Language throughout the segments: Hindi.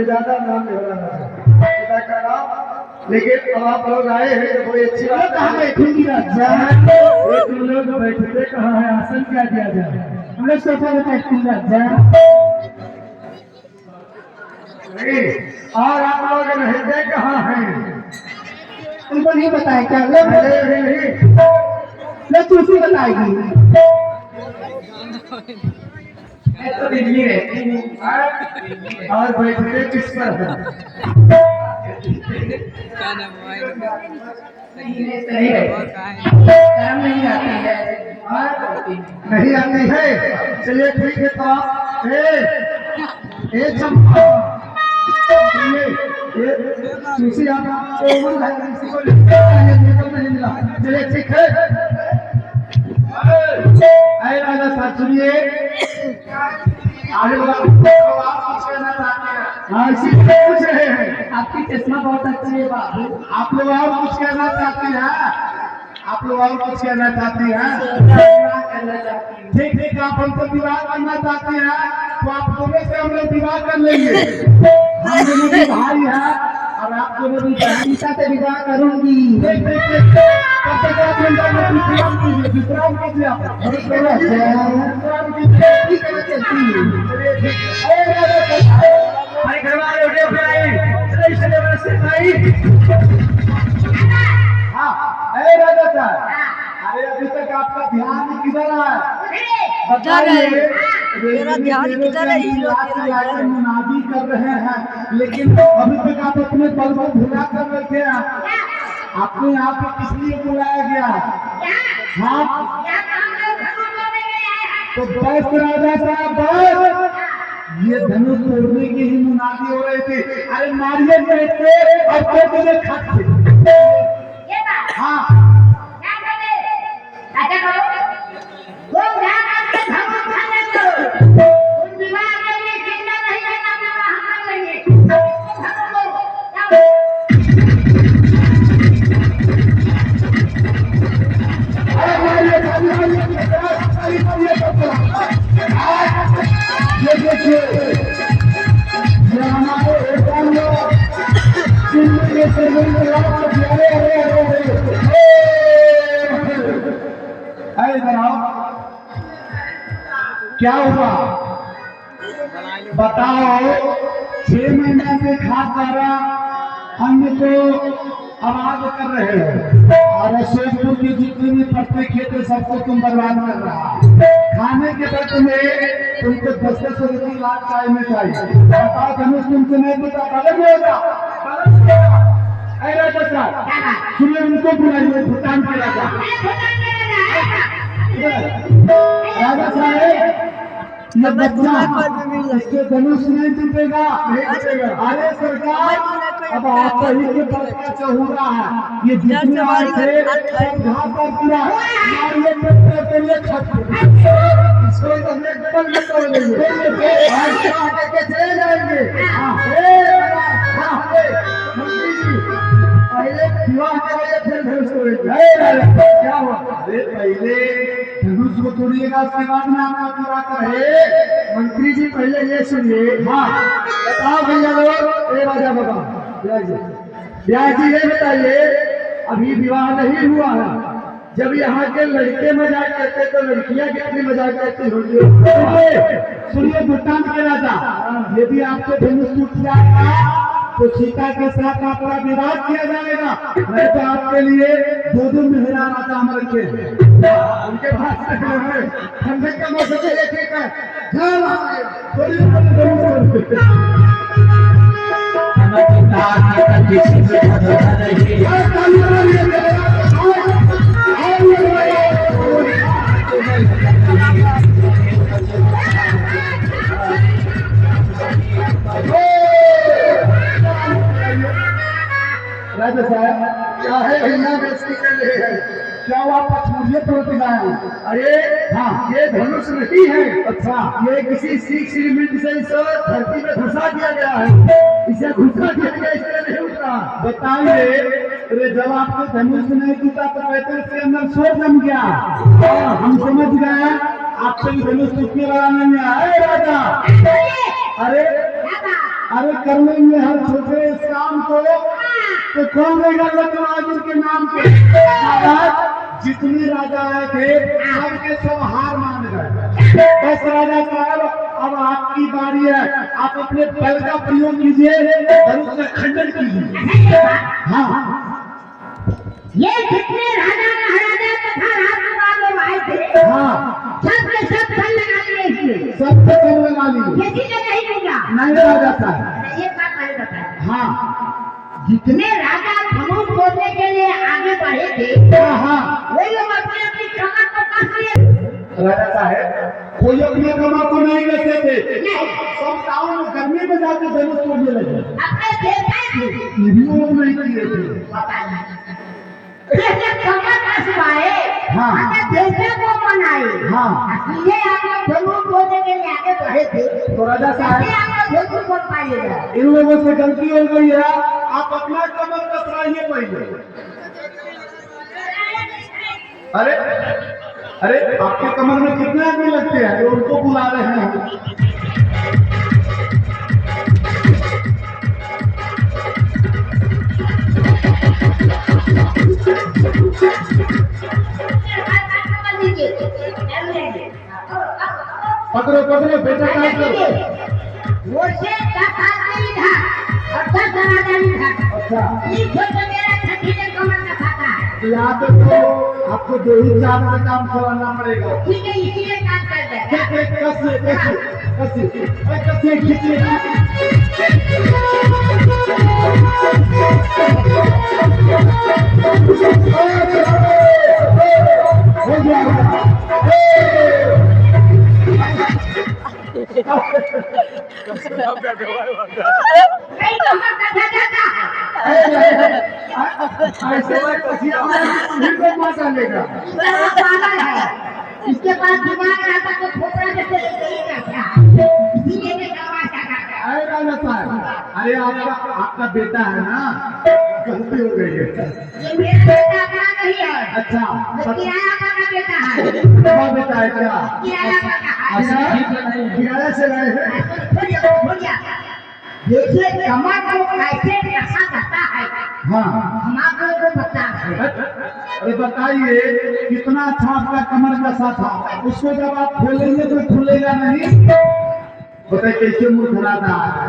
ज्यादा नाम पिता का नाम, लेकिन अब आप लोग आए हैं तो कोई अच्छी बात कहाँ बैठेंगी राजा? तुम लोग बैठते कहाँ है? आसन क्या दिया जाए? हम लोग सोफा में बैठते हैं राजा। नहीं, और आप लोग रहते कहाँ हैं? तुमको नहीं बताया क्या? नहीं तुलसी बताएगी। तो दिल्ली रहती हूँ और बैठते किस पर है? नहीं आती है। चलिए ठीक है, तो आप चंपा तुलसी आप चलिए ठीक है। अरे राजा साहब सुनिए, आगे पूछ रहे हैं। आपकी चश्मा बहुत अच्छी है बाबू। आप लोग और कुछ कहना चाहते हैं? आप लोग और कुछ कहना चाहते हैं? ठीक ठीक, आप हमसे विवाह करना चाहते हैं तो आप दोनों से हम लोग विवाह कर लेंगे। हम दोनों भी भाई हैं और आप दोनों भी बहनीता से विवाह करूंगी। ठीक ठीक ठीक, तब तक आप विश्राम कीजिए, विश्राम कीजिए। आप विश्राम कीजिए। ठीक है, चलती है। भाई घर वाले उठे भाई, चले भाई। हाँ, अरे राजा साहब, अरे अभी तक आपका ध्यान किधर है? बताइए। मेरा ध्यान किधर है? मुनादी कर रहे हैं, लेकिन अभी तक आप अपने बल को भुला कर बैठे हैं। अपने आप को किस लिए बुलाया गया? हाँ, तो बस राजा साहब बस, ये धनुष तोड़ने की ही मुनादी हो रही थी। अरे मारिए बैठते और कोई खाते। हाँ ये देखिए, क्या हुआ बताओ? 6 महीने से खाद द्वारा अन्न को आबाद कर रहे हो और अशोकपुर की जितनी भी पत्ते खेते सबको तुम बर्बाद कर रहा। खाने के वक्त में तुमको 10-10 लाख चाय में चाहिए। बताओ धनुष तुमसे नहीं पता गलत नहीं होगा? राजा साहब सुनिए, उनको बुलाइए, भूटान के राजा। राजा साहब ये बच्चा इसके धनुष नहीं टूटेगा। अरे सरकार, अब आप ही के बच्चा जो हो रहा है, ये जितने आए थे सब घाट पर पूरा मारिए के लिए खत इसको तो हम एक डबल में तोड़ लेंगे और के चले जाएंगे। पहले विवाह करेंगे फिर धनुष तोड़ेंगे। क्या हुआ? अरे पहले धनुष को तोड़िएगा, उसके बाद में आपका पूरा करे। मंत्री जी पहले ये सुनिए। हाँ बताओ भैया लोग, राजा बाबा ब्याह जी ये बताइए, अभी विवाह नहीं हुआ है। जब यहाँ के लड़के मजाक करते तो लड़कियाँ कितनी मजाक करती होंगी? सुनिए भूटान के राजा, यदि आपको धनुष टूट जाएगा तो सीता के साथ आपका विवाह किया जाएगा। मैं तो आपके लिए 2 मेहरा राजा हम रखे उनके पास ठंडक का मौसम है। ठीक है, थोड़ी राजा साहब क्या है भैया बेइज्जती कर रहे हैं? क्या वो आप पछूरिये तोड़ दिखाए? अरे हाँ, ये धनुष नहीं है। अच्छा, ये किसी सिख सीमेंट से इसे धरती में घुसा दिया गया है। इसे घुसा दिया गया, इसलिए नहीं उठा। बताइए, अरे जब आपको धनुष नहीं टूटा तो कहते इसके अंदर स्वर जम गया। हम समझ गए आपसे धनुष टूटने वाला नहीं है। राजा अरे अरे कर लेंगे हर छोटे इस काम को, तो कौन रहेगा लक्ष्मण के नाम पे? जितने राजा आए थे सबके सब हार मान गए। बस राजा साहब अब आपकी बारी है, आप अपने बल का प्रयोग कीजिए, धनुष का खंडन कीजिए। हाँ, ये जितने राजा महाराजा तथा राजकुमार लोग आए थे, हाँ, सबके सब फल लगा लिए इसमें। सबसे कम लगा लीजिए। किसी ने नहीं दूंगा। नहीं राजा साहब। एक बात मैंने बताया, हाँ जितने राजा धनुष तोड़ने के लिए आगे बढ़े थे, हाँ, वो लोग अपनी अपनी कमर को कस लिए। राजा साहब कोई अपने कमर को नहीं कहते थे, नहीं, सब गाँव में गर्मी में जाके धनुष तोड़ने लगे। अपने देवता थे, ये भी वो नहीं किए थे। जैसे कमर कसवाए, हाँ। अपने देवता को मनाए। हाँ। इसलिए आप लोग धनुष तोड़ने के लिए आगे बढ़े थे, तो राजा कैसे साहब आप लोग धनुष तोड़ पाइएगा? इन लोगों से गलती हो गई है, आप अपना कमर कसवाइए पहले। अरे अरे आपके कमर में कितने आदमी लगते हैं जो उनको बुला रहे हैं? पकड़ो पकड़ो बेटा, काय करो? वो से 10 आदमी था और 10 राजा था। अच्छा, ये छोटे मेरा छठी ने कमर का खाता है। तो यहाँ पे तो आपको 2 ही 4 का काम करना पड़ेगा। ठीक है, इसीलिए काम कर दे। कसिए खींचिए। हो गया। नहीं कमर का खाता। ऐसे में कसिया फिर को मार डालेगा। ये पागल है, इसके पास दिमाग रहता तो खोपड़ा जैसे नहीं करता। इसीलिए ये कमर का खाता। अरे राजा साहब, अरे आपका बेटा है ना, गलती हो गई है। ये मेरा बेटा अपना नहीं है। अच्छा, ये किराया का बेटा है। क्या बेटा है क्या? किराया का है। अच्छा, किराया से लाए हैं? बोलिए, देखिए कमर को कैसे कसा जाता है, हाँ, हम आप लोगों को बता रहे हैं। अरे बताइए कितना अच्छा आपका कमर कसा था, उसको जब आप खोलेंगे तो खुलेगा नहीं। बताइए कैसे मुंह धराता है।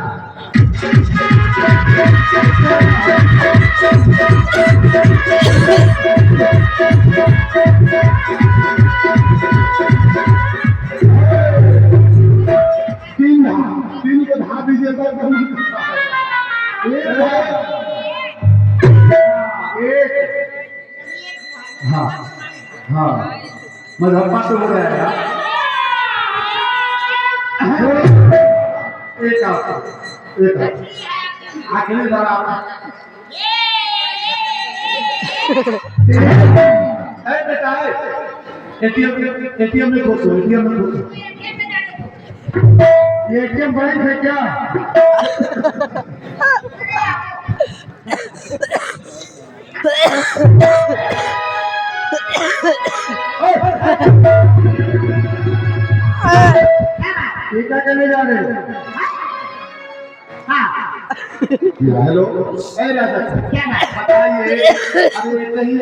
तीन को धा दीजिएगा तो एक। हाँ हाँ, मधुरमा तो हो जाएगा। एक आखिरी बार आप बेटा एटीएम में घुसो, एटीएम में घुसो। ये एटीएम बैंक है क्या? टीका करने जा रहे हैं। हेलो, राजा बताइए, अरे कहीं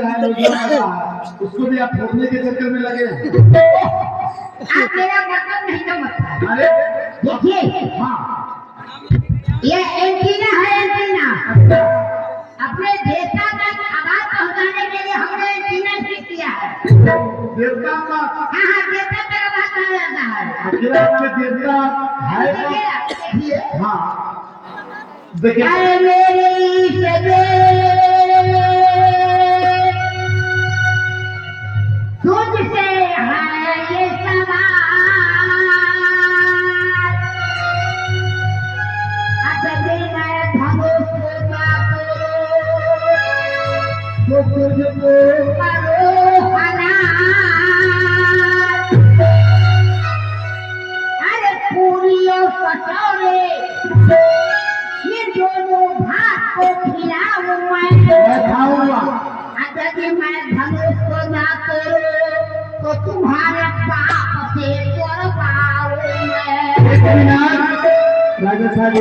उसको भी आप फोड़ने के चक्कर में लगे हैं? आप मेरा मतलब नहीं समझता। अरे देखिए, हाँ, ये एंटीना है, एंटीना। अपने देवता तक आवाज पहुंचाने के लिए हमने एंटीना फिट किया है। देवता का? हाँ हाँ, देवता तक आवाज पहुंचाता है। आखिर आपके देवता है? देखिए, हाँ देखिए, अरे मेरी सजे तुझसे है ये सवाल, अजब मैं धनुष का करूं तो तुझको करो हलाल। अरे पूरी और कचौड़े ये दोनों भात को खिलाऊं मैं खाऊंगा। यदि मैं धनुष को ना तोड़ूं तो तुम्हारे पाप से करवाऊं मैं। राजा साहब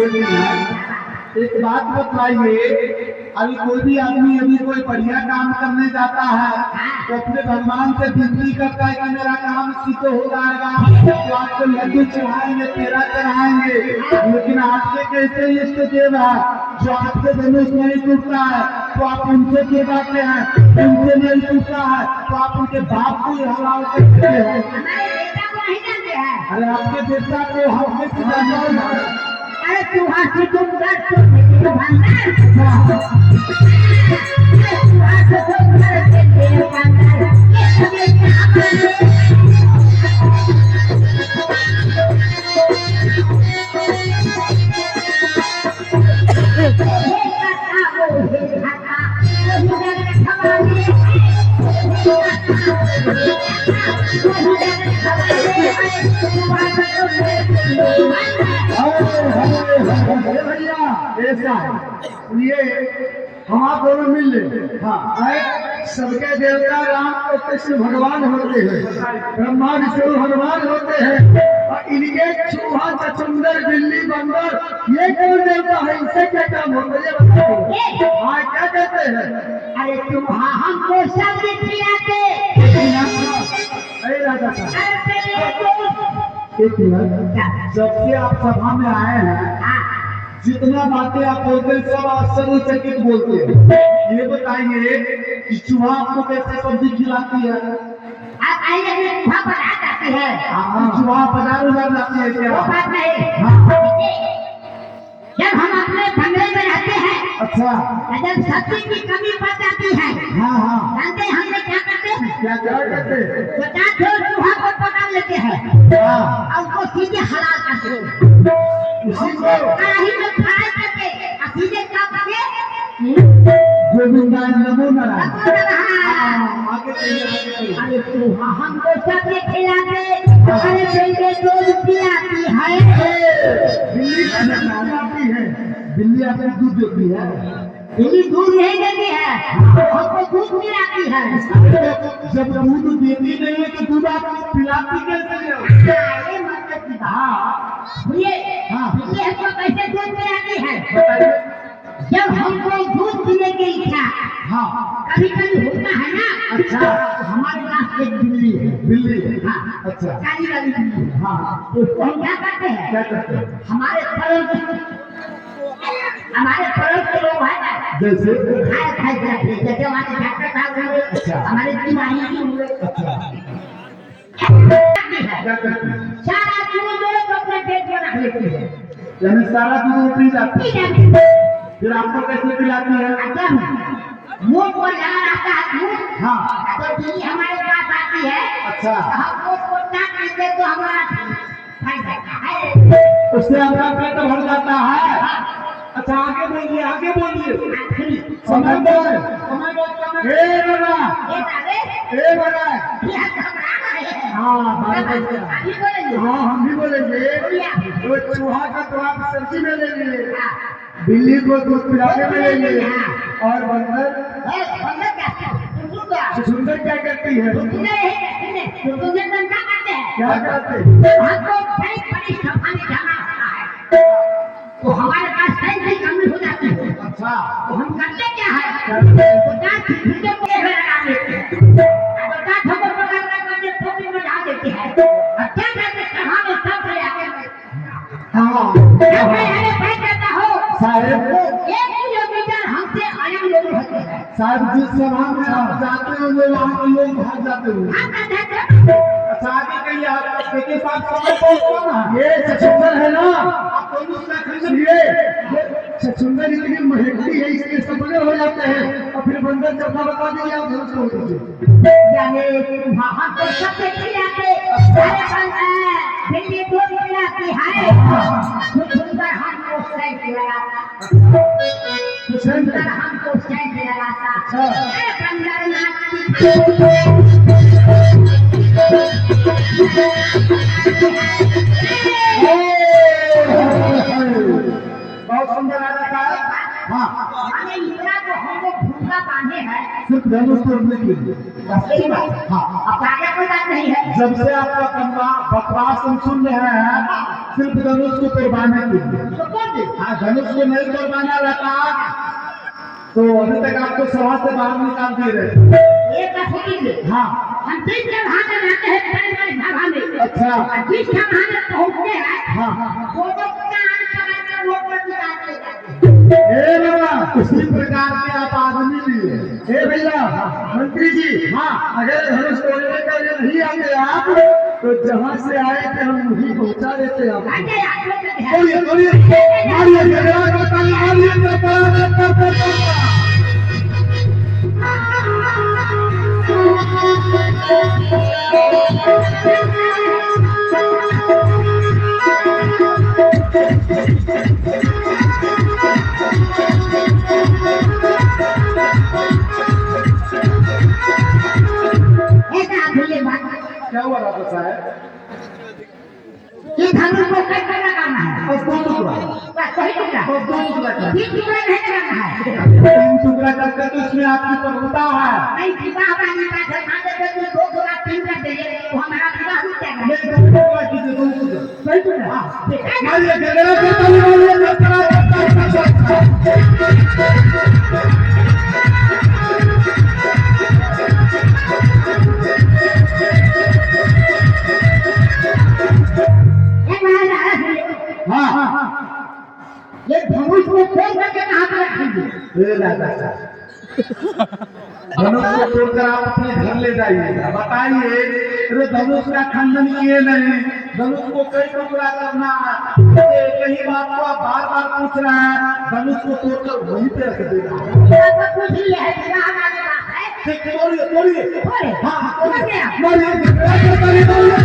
एक बात बताइए, अभी कोई भी आदमी यदि कोई बढ़िया काम करने जाता है तो अपने भगवान से विनती करता है कि मेरा काम सिद्ध हो जाएगा, तो आपको लड्डू चढ़ाएंगे, पेड़ा चढ़ाएंगे। लेकिन आपके कैसे इष्ट देव है जो आपके धनुष नहीं टूटता है तो आप उनसे गिराते हैं, उनसे नहीं टूटता है तो आप उनके बाप को हलाल करते हैं। हमारे बेटा को नहीं जानते हैं। अरे आपके बेटा को हमने सिखाया है। अरे तुम्हारा से तुम घर तो भंडार तुम्हारा से तुम घर के भंडार ये सभी भैया ऐसा ये हम आप दोनों मिल ले। हाँ सबके देवता राम और कृष्ण भगवान होते हैं, ब्रह्मा विष्णु भगवान होते हैं, और इनके चूहा चचुंदर बिल्ली बंदर ये कौन देवता है, इनसे क्या काम होता है हाँ क्या कहते हैं। अरे तुम हमको सब खिलाते अरे राजा साहब अरे एक मिनट, जब से आप सभा में आए हैं जितना बातें आप बोलते हैं सब आश्चर्यचकित बोलते हैं। ये बताइए कि चूहा आपको कैसे सब्जी खिलाती है? आप आइए चूहा बना जाती है। चूहा बाजार जाती है क्या? वो बात नहीं। जब हम अपने बंगले में रहते हैं अच्छा जब सब्जी की कमी पड़ जाती है जानते हैं हमने क्या करते हैं? क्या करते हैं? चूहा को पकड़ लेते हैं और उसको सीधे हलाल करते हैं, कढ़ाई में फ्राई करके और सीधे काट के गोविंदा नमो नारायण। अरे चूहा हमको सब खिलाते अरे बेटे दूध पिलाती है। बिल्ली खिलाती है, बिल्ली आपको दूध देती है? बिल्ली दूध नहीं देती है, हमको दूध पिलाती है। जब दूध देती नहीं है तो दूध आपको पिलाती कैसे है? ये मतलब की बात सुनिए, बिल्ली हमको कैसे दूध पिलाती है? जब हमको दूध पीने की इच्छा कभी कभी होता है ना, अच्छा तो हमारे पास एक बिल्ली है। बिल्ली है? अच्छा काली वाली बिल्ली। उसको हम क्या करते हैं? क्या करते हैं? हमारे पड़ोस के लोग है ना जैसे खाए करते हैं, जैसे हमारे डॉक्टर साहब हुए, हमारे तिवारी जी हुए, क्या करते हैं? सारा दूध को अपने पेट में रख लेती है, यानी सारा दूध पी जाती पी है। जाती है। फिर आपको कैसे पिलाती है? अगर मुंह को लगा रहता है दूध तो बिल्ली हमारे पास आती है। अच्छा तो हम उसको ना करते तो हमारा फट जाता है, उससे आपका पेट भर जाता है। अच्छा आगे बोलिए, आगे बोलिए। समय दो, समय दो। ए बड़ा, ये दादे ए बड़ा। ये घबरा रहे हैं। हाँ बात है। अभी बोलेंगे। हाँ हम भी बोलेंगे। वो चूहा का तो आप सब्जी में ले लिए, बिल्ली को दूध पिलाने में ले लिए, और बंदर बंदर क्या सुंदर क्या करती है? तुझे क्या करते हैं? क्या करते? हमको बड़ी बड़ी सभा में जाना होता है तो हमारे पास कई कमी हो जाती है। अच्छा तो हम करते क्या है? लगा लेते हैं, टोपी में डाल देते हैं, क्या करते सभा में सब ले आते हैं। बैठ जाता हो साहेब, 1 किलोमीटर हमसे अलग लोग होते हैं। साहब जिस सभा में आप जाते हो वो वहाँ के लोग भाग जाते हो। अच्छा आगे कहिए, आप देखिए साहब समय पहुँचो ना। ये चचुंदर है ना, आप दोनों उसका खरीदिए। चचुंदर इतनी महंगी है इसके सपने हो जाते हैं, और फिर बंदर चलना बता दीजिए आप धनुष को दीजिए। यानी वहाँ तो सबसे खिलाते सारे बिल्ली दूध पिलाती है, सुंदर हमको सही लगाता। तो सेंट सर हमको सेंट लगाता अच्छा। ए बंदरनाथ की बहुत सुंदर राजा साहब। हाँ माने इतना तो हमको भूखा बांधे हैं सिर्फ धनुष तोड़ने के लिए। बस यही बात हाँ अब आगे कोई बात नहीं है जब से आपका कन्वा बकवास हम सुन रहे हैं सिर्फ धनुष को तोड़वाने के लिए। तो कौन दे हाँ धनुष को नहीं तोड़वाना रहता तो अभी तक आपको सभा से बाहर निकाल दे रहे। एक बात सुनिए हाँ हम जिस जगह में जाते हैं बड़े बड़े सभा में अच्छा। और जिस जगह में पहुंचते हैं हाँ हाँ वो लोग कान पकड़ कर रोड पर निकालते जाते हैं ए बाबा उसी प्रकार के आप आदमी भी है। ए भैया मंत्री जी हाँ अगर धनुष तोड़ने के लिए नहीं आते आप तो जहाँ से आए थे हम वहीं पहुँचा देते आप। आगे आप लोग के ध्यान तोड़िए तोड़िए मारिए झगड़ा करता मारिए ऐसा भूलिए बात क्या हुआ राजा साहब? ये धनुष को कट कर लगाना है बस दो टुकड़ा बस वही टुकड़ा बस दो टुकड़ा कर तीन टुकड़ा नहीं लगाना है तीन टुकड़ा करके तो इसमें आपकी प्रभुता है। नहीं विवाह वाली बात है मान लीजिए कि दो टुकड़ा तीन कर देंगे तो हमारा विवाह हो जाएगा नहीं दो टुकड़ा कीजिए दो टुकड़ा सही टुकड़ा हाँ मारिए झगड़ा करता हाँ हाँ हाँ ये धनुष को खोल करके कहाँ पर रखेंगे ये राजा साहब धनुष को तोड़कर आप अपने घर ले जाइएगा। बताइए अरे धनुष का खंडन किए नहीं धनुष को कई टुकड़ा करना है कहीं बात को आप बार बार पूछ रहे हैं धनुष को तोड़कर वहीं पे रख देना। कुछ ही है विवाह वाली बात है ठीक तोड़िए तोड़िए तोड़े। हाँ हाँ तोड़ तोड़िए दिया। मारिए झगड़ा करता नहीं तोड़िए।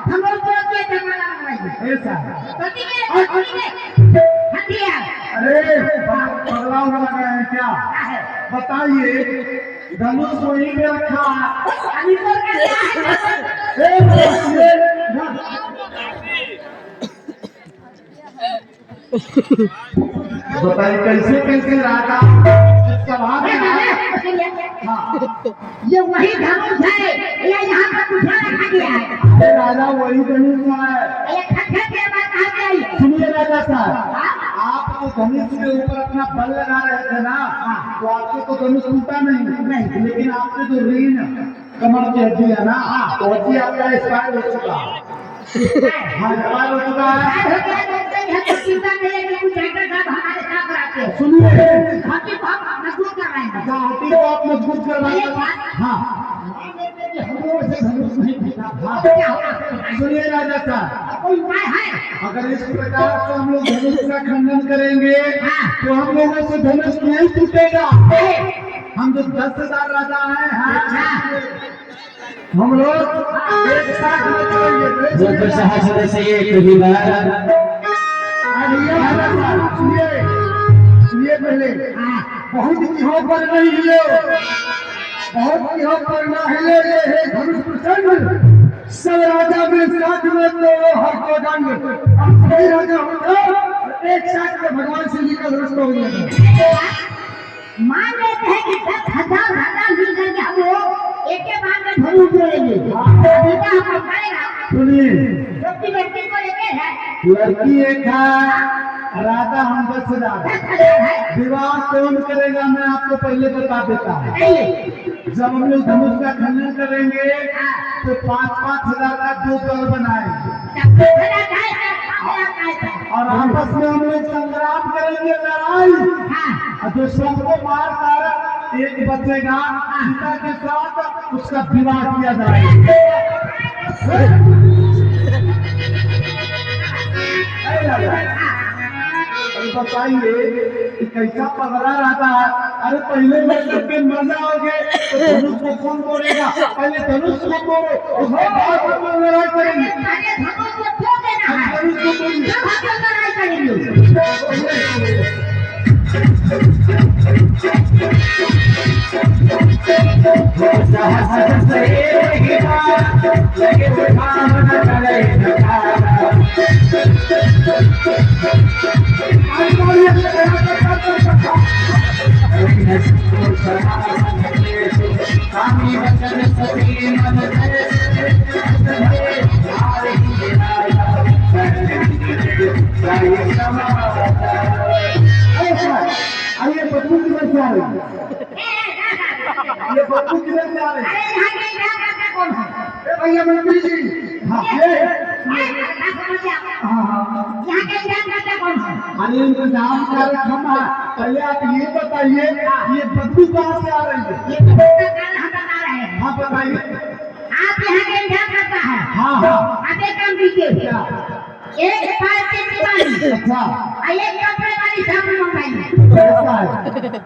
हम लोग को ये जमाना लगाएंगे ऐसा गलती में हथियार अरे बदलाव लगा है क्या बताइए धनुष वहीं पे रखा अभी तो क्या बताइए कैसे कैसे राजा इस सभा में ये वही धनुष है या यहाँ पर दूसरा रखा गया है ये राजा वही धनुष है। ये खच्चर के बाद कहाँ से आई सुनिए राजा साहब आप तो धनुष के ऊपर अपना बल लगा रहे थे ना तो आपसे तो धनुष टूटा नहीं लेकिन आपने जो रीन कमर की हड्डी है ना तो हड्डी आपका एक्सपायर हो चुका है। हाँ एक्सपायर हो चुका है। सुनिए हाथी को हम मजबूत कर रहे हैं अच्छा हाथी को आप मजबूत करवाइए। हाँ हम लोग से धनुष नहीं टूटा हाँ क्या होगा सुनिए राजा साहब कोई उपाय है अगर इस प्रकार से हम लोग धनुष का खंडन करेंगे तो हम लोगों से धनुष नहीं टूटेगा। हम जो 10,000 राजा हैं हम लोग एक साथ में चलेंगे। सुनिए पहले बहुत किहो पर नहीं हिले बहुत किहो पर ना हिले ये है धनुष प्रचंड सब राजा में साथ में तो हर को दंड अब सभी राजा होते एक साथ में भगवान शिव जी का धनुष हो गया। मान लेते हैं कि 10,000 राजा मिल करके हम लोग एक के बाद में धनुष जोड़ेंगे अभी का हम करेगा सुनिए लड़की लड़की को लेके है लड़की एक है राजा हम 10,000 है विवाह कौन करेगा मैं आपको पहले बता देता हूँ। जब हम लोग धनुष का खंडन करेंगे तो 5,000 का 2 दल बनाएंगे और आपस में हम लोग संग्राम करेंगे लड़ाई और जो सबको मार कर एक बचेगा सीता के साथ उसका विवाह किया जाएगा। बताइए कि कैसा पगड़ा रहता है। अरे पहले मैं सबके मजा हो गए तो धनुष को कौन तोड़ेगा, पहले धनुष को तोड़ो उसके बाद हम लोग लड़ाई करेंगे। पहले धनुष को तोड़ देना है, धनुष को तोड़िए। तब हम लोग लड़ाई करेंगे। आइए बदबू किधर से आ रही है? ये बदबू किधर से आ रही है? अरे यहाँ के इंतजाम करता कौन है? ए भैया मंत्री जी, हाँ ये यहाँ के इंतजाम करता कौन है? अरे इंतजाम कर हम हैं। पहले आप ये बताइए ये बदबू कहाँ से आ रही है? ये तो उसका कारण हम बता रहे हैं। हाँ बताइए। आप यहाँ के इंतजाम करता है। हाँ हाँ आप एक काम कीजिए, एक पार्टी वाली अच्छा और एक कपड़े वाली साबुन मंगाइए। ऐसा है,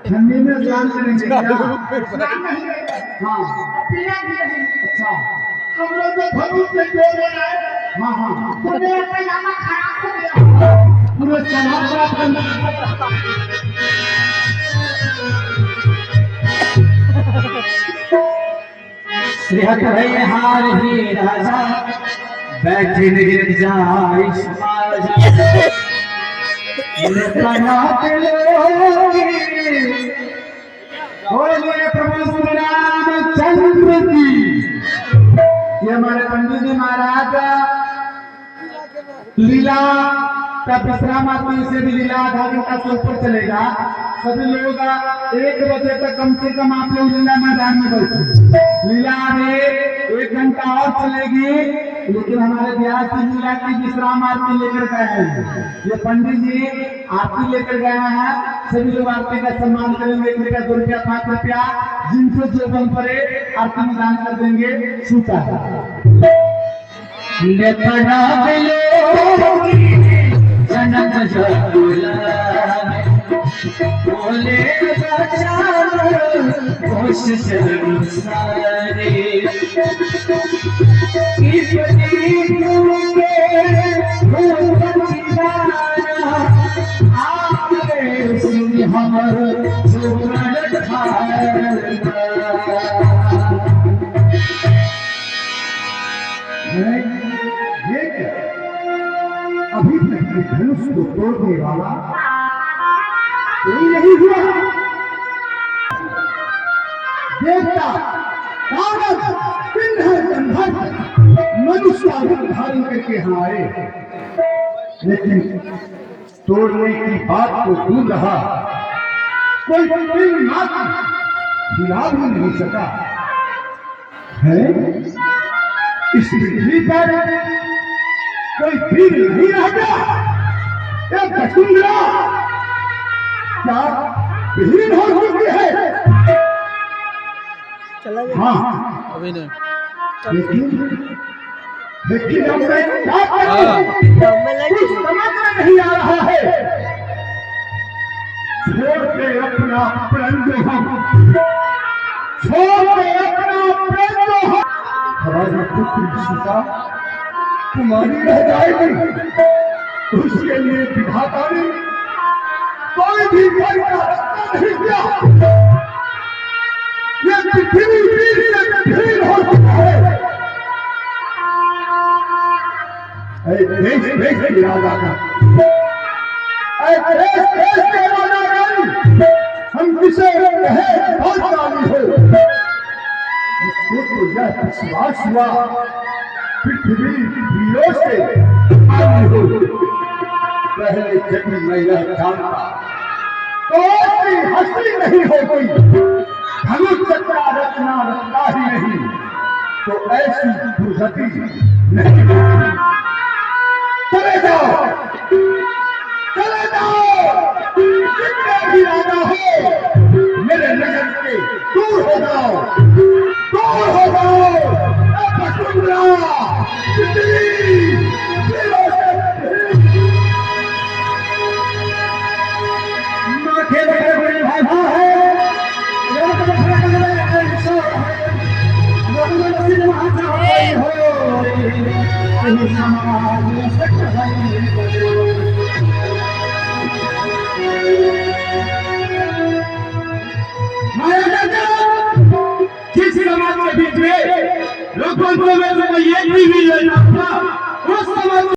ठंडी में स्नान करेंगे क्या? स्नान नहीं करेंगे, हाँ पीना भी नहीं। अच्छा हम लोग तो धनुष से जोड़ रहे हैं, हाँ हाँ तो मेरा पैजामा खराब हो गया। पूरे समाज का करना। सिहत भई हार ही राजा बैठे गिर जाए समाजा बोलिए प्रभु श्री रामचंद्र की। ये हमारे पंडित जी महाराज लीला का विश्राम आदमी से भी लीला आधा घंटा से ऊपर चलेगा। सभी लोग 1 बजे तक कम से कम आप लोग लीला मैदान में बैठे। लीला आगे 1 घंटा और चलेगी, लेकिन हमारे व्यास जी लीला की विश्राम आरती लेकर गए हैं। ये पंडित जी आरती लेकर गए हैं। सभी लोग आरती का सम्मान करेंगे। 1 रुपया 2 रुपया 5 रुपया जिनसे जो बन पड़े आरती में दान कर देंगे। सूता जनक बोले कोशिश सारे हमर अभी तक धनुष को तोड़ने वाला कोई नहीं हुआ। देवता कागज किन्नर गंधर्व मनुष्य का रूप धारण करके यहाँ आए, लेकिन तोड़ने की बात तो दूर रहा, कोई तीन मात्र हिला भी नहीं सका है। इस पृथ्वी पर कोई वीर नहीं रह गया। एक वसुंधरा क्या विहीन हो चुकी है? हाँ अभी नहीं लेकिन हम क्या करें? कुछ समझ में नहीं आ रहा है। छोड़ के अपना प्रण जो हम हमारी पुत्र सीता कुमारी रह जाएगी, उसके लिए विधाता ने कोई भी वैसा रास्ता नहीं दिया। ये पृथ्वी वीर से विहीन हो चुका है। देश देश के राजा का, देश देश के राजा का हम किसे कहे भाग्यशाली हो। इसको तो यह विश्वास हुआ पृथ्वी वीरों से खाली हो। पहले जब मैं यह जानता तो ऐसी हंसी नहीं होती, धनुष चक्रा रचना रचना ही नहीं तो ऐसी दुर्गति नहीं होती। चले जाओ, चले जाओ, जितने भी राजा हो मेरे नगर से दूर हो जाओ, दूर हो जाओ। वसुंधरा कितनी वीरों से जिस समाज के बीच में लोगों को ये भी था उस समाज